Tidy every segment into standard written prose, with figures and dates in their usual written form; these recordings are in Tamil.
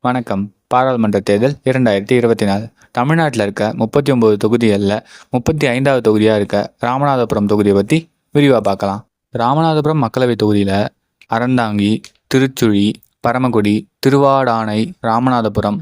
வணக்கம். பாராளுமன்ற தேர்தல் 2024. தமிழ்நாட்டில் இருக்க 39 தொகுதிகளில் 35வது தொகுதியாக இருக்க ராமநாதபுரம் தொகுதியை பற்றி விரிவாக பார்க்கலாம். ராமநாதபுரம் மக்களவை தொகுதியில் அறந்தாங்கி, திருச்சுழி, பரமக்குடி, திருவாடானை, ராமநாதபுரம்,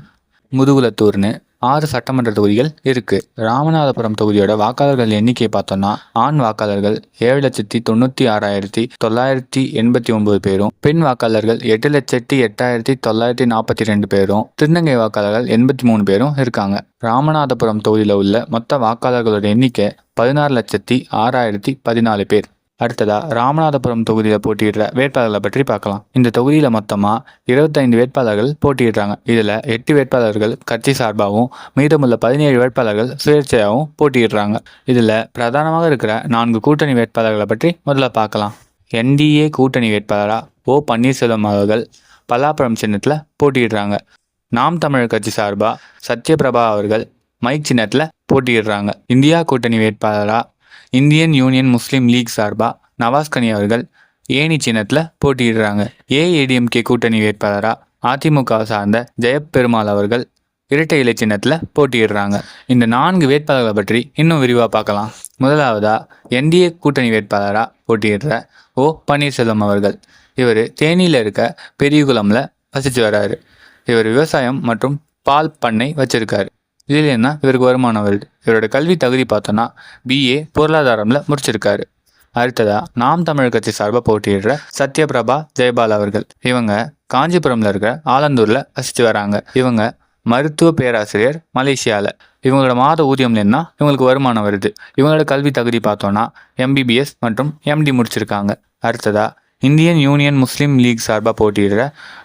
முதுகுலத்தூர்னு 6 சட்டமன்ற தொகுதிகள் இருக்குது. ராமநாதபுரம் தொகுதியோட வாக்காளர்கள் எண்ணிக்கையை பார்த்தோம்னா, ஆண் வாக்காளர்கள் 7,96,989 பேரும், பெண் வாக்காளர்கள் 8,08,942 பேரும், திருநங்கை வாக்காளர்கள் 83 பேரும் இருக்காங்க. ராமநாதபுரம் தொகுதியில் உள்ள மொத்த வாக்காளர்களோட எண்ணிக்கை 16,06,014 பேர். அடுத்ததா ராமநாதபுரம் தொகுதியில் போட்டியிடுற வேட்பாளர்களை பற்றி பார்க்கலாம். இந்த தொகுதியில் மொத்தமாக 25 வேட்பாளர்கள் போட்டியிடுறாங்க. இதில் 8 வேட்பாளர்கள் கட்சி சார்பாகவும் மீதமுள்ள 17 வேட்பாளர்கள் சுயேட்சையாகவும் போட்டியிடுறாங்க. இதில் பிரதானமாக இருக்கிற 4 கூட்டணி வேட்பாளர்களை பற்றி முதல்ல பார்க்கலாம். NDA கூட்டணி வேட்பாளராக ஓ பன்னீர்செல்வம் அவர்கள் பல்லாபுரம் சின்னத்தில் போட்டியிடுறாங்க. நாம் தமிழர் கட்சி சார்பாக சத்யபிரபா அவர்கள் மைக் சின்னத்தில் போட்டியிடுறாங்க. இந்தியா கூட்டணி வேட்பாளராக இந்தியன் யூனியன் முஸ்லீம் லீக் சார்பாக நவாஸ்கனி அவர்கள் ஏணி சின்னத்தில் போட்டியிடுறாங்க. AADMK கூட்டணி வேட்பாளராக அதிமுக சார்ந்த ஜெயப்பெருமாள் அவர்கள் இரட்டை இலை சின்னத்தில் போட்டியிடுறாங்க. இந்த 4 வேட்பாளர்களை பற்றி இன்னும் விரிவாக பார்க்கலாம். முதலாவதா NDA கூட்டணி வேட்பாளராக போட்டியிடுற ஓ பன்னீர்செல்வம் அவர்கள். இவர் தேனியில் இருக்க பெரியகுளமில் வசித்து வர்றாரு. இவர் விவசாயம் மற்றும் பால் பண்ணை வச்சிருக்காரு. இதில் என்ன இவருக்கு வருமானம் வருது. இவரோட கல்வி தகுதி பார்த்தோன்னா BA பொருளாதாரம்ல முடிச்சிருக்காரு. அடுத்ததா நாம் தமிழர் கட்சி சார்பாக போட்டியிடுற சத்யபிரபா ஜெயபால் அவர்கள். இவங்க காஞ்சிபுரம்ல இருக்க ஆலந்தூர்ல வசித்து வராங்க. இவங்க மருத்துவ பேராசிரியர் மலேசியாவில். இவங்களோட மாத ஊதியம் என்ன இவங்களுக்கு வருமானம் வருது. இவங்களோட கல்வி தகுதி பார்த்தோன்னா MBBS மற்றும் MD முடிச்சிருக்காங்க. அடுத்ததா இந்தியன் யூனியன் முஸ்லீம் லீக் சார்பாக போட்டியிடுற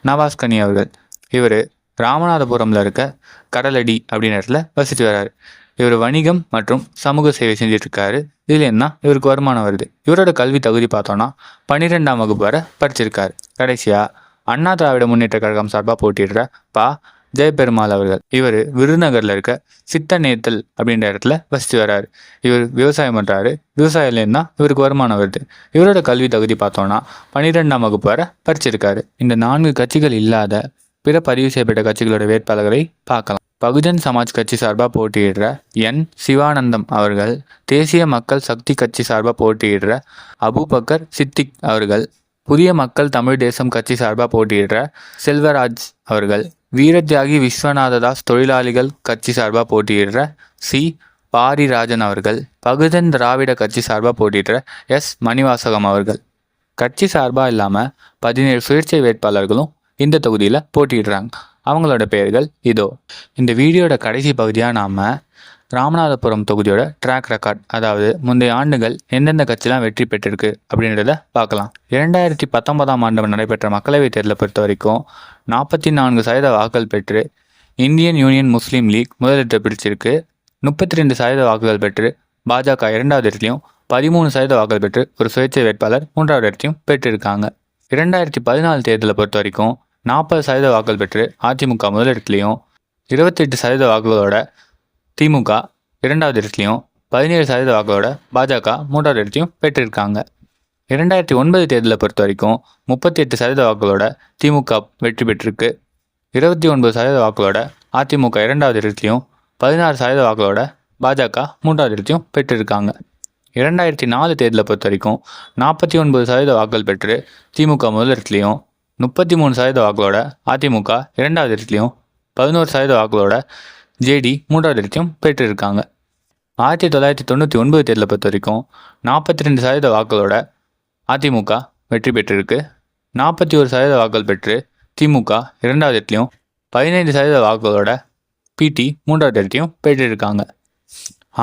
நவாஸ்கனி அவர்கள். இவர் ராமநாதபுரம்ல இருக்க கடலடி அப்படின்ற இடத்துல வசித்து வர்றாரு. இவர் வணிகம் மற்றும் சமூக சேவை செஞ்சுட்டு இருக்காரு. இதில் என்ன இவருக்கு வருமானம் வருது. இவரோட கல்வி தகுதி பார்த்தோன்னா 12ஆம் வகுப்பு வரை படிச்சிருக்காரு. கடைசியா அண்ணா திராவிட முன்னேற்ற கழகம் சார்பாக போட்டிடுற ஜெயப்பெருமாள் அவர்கள். இவர் விருதுநகர்ல இருக்க சித்தநேத்தல் அப்படின்ற இடத்துல வசித்து வர்றாரு. இவர் விவசாயம் பண்றாரு. விவசாயில என்ன இவருக்கு வருமானம் வருது. இவரோட கல்வி தகுதி பார்த்தோன்னா 12ஆம் வகுப்பு வரை படிச்சிருக்காரு. இந்த 4 கட்சிகள் இல்லாத பிற பதிவு செய்யப்பட்ட கட்சிகளோட வேட்பாளர்களை பார்க்கலாம். பகுஜன் சமாஜ் கட்சி சார்பாக போட்டியிடுற N சிவானந்தம் அவர்கள், தேசிய மக்கள் சக்தி கட்சி சார்பாக போட்டியிடுற அபுபக்கர் சித்திக் அவர்கள், புதிய மக்கள் தமிழ் தேசம் கட்சி சார்பாக போட்டியிடுற செல்வராஜ் அவர்கள், வீரத்தியாகி விஸ்வநாததாஸ் தொழிலாளிகள் கட்சி சார்பாக போட்டியிடுற C பாரிராஜன் அவர்கள், பகுஜன் திராவிட கட்சி சார்பாக போட்டியிடுற S மணிவாசகம் அவர்கள். கட்சி சார்பாக இல்லாமல் 17 சுயேட்சை வேட்பாளர்களும் இந்த தொகுதியில் போட்டியிடுறாங்க. அவங்களோட பெயர்கள் இதோ. இந்த வீடியோட கடைசி பகுதியாக நாம் ராமநாதபுரம் தொகுதியோட ட்ராக் ரெக்கார்ட், அதாவது முந்தைய ஆண்டுகள் எந்தெந்த கட்சிலாம் வெற்றி பெற்றிருக்கு அப்படின்றத பார்க்கலாம். 2019ஆம் ஆண்டு நடைபெற்ற மக்களவைத் தேர்தலை பொறுத்த வரைக்கும் 44% வாக்குகள் பெற்று இந்தியன் யூனியன் முஸ்லீம் லீக் முதலிடத்தை பிடிச்சிருக்கு. 32% வாக்குகள் பெற்று பாஜக 2வது இடத்துலையும், 13% வாக்குகள் பெற்று ஒரு சுயேட்சை வேட்பாளர் 3வது இடத்தையும் பெற்றிருக்காங்க. 2014 தேர்தலை பொறுத்த வரைக்கும் 40% வாக்குகள் பெற்று அதிமுக முதலிடத்துலையும், 28% வாக்குகளோட திமுக 2வது இடத்துலையும், 17% வாக்குகளோட பாஜக 3வது இடத்தையும் பெற்றிருக்காங்க. 2009 தேர்தலை பொறுத்த வரைக்கும் 38% வாக்குகளோட திமுக வெற்றி பெற்றிருக்கு. 29% வாக்குகளோட அதிமுக 2வது இடத்துலையும், 16% வாக்குகளோட பாஜக 3வது இடத்தையும் பெற்றிருக்காங்க. 2004 தேர்தலை பொறுத்த வரைக்கும் 49% வாக்குகள் பெற்று திமுக முதலிடத்துலையும், 33% வாக்குகளோட அதிமுக 2வது இடத்துலையும், 11% வாக்குகளோட JD 3வது இடத்தையும் பெற்றிருக்காங்க. 1999 தேர்தலை பொறுத்த வரைக்கும் 42% வாக்குகளோட அதிமுக வெற்றி பெற்றிருக்கு. 41% வாக்குகள் பெற்று திமுக 2வது இடத்துலையும், 15% வாக்குகளோட PT 3வது இடத்தையும் பெற்றிருக்காங்க.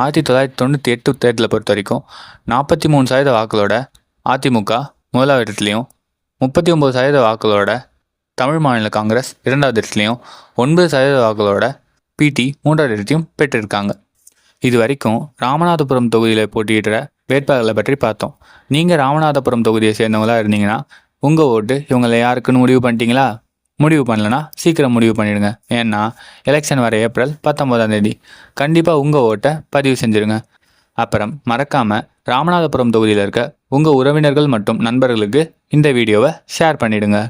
1998 தேர்தலை பொறுத்த வரைக்கும் 43% வாக்குகளோட அதிமுக முதலாவது இடத்துலையும், 39% வாக்குகளோட தமிழ் மாநில காங்கிரஸ் 2வது இடத்துலையும், 9% வாக்குகளோட PT 3வது இடத்தையும் பெற்றிருக்காங்க. இது வரைக்கும் ராமநாதபுரம் தொகுதியில் போட்டியிடுற வேட்பாளர்களை பற்றி பார்த்தோம். நீங்கள் ராமநாதபுரம் தொகுதியை சேர்ந்தவங்களா இருந்தீங்கன்னா உங்கள் ஓட்டு இவங்களை யாருக்குன்னு முடிவு பண்ணிட்டீங்களா? முடிவு பண்ணலன்னா சீக்கிரம் முடிவு பண்ணிடுங்க. ஏன்னா எலெக்ஷன் வர ஏப்ரல் 19ஆம் தேதி. கண்டிப்பாக உங்கள் ஓட்டை பதிவு செஞ்சுருங்க. அப்புறம் மறக்காமல் ராமநாதபுரம் தொகுதியில் இருக்க உங்கள் உறவினர்கள் மற்றும் நண்பர்களுக்கு இந்த வீடியோவை ஷேர் பண்ணிவிடுங்க.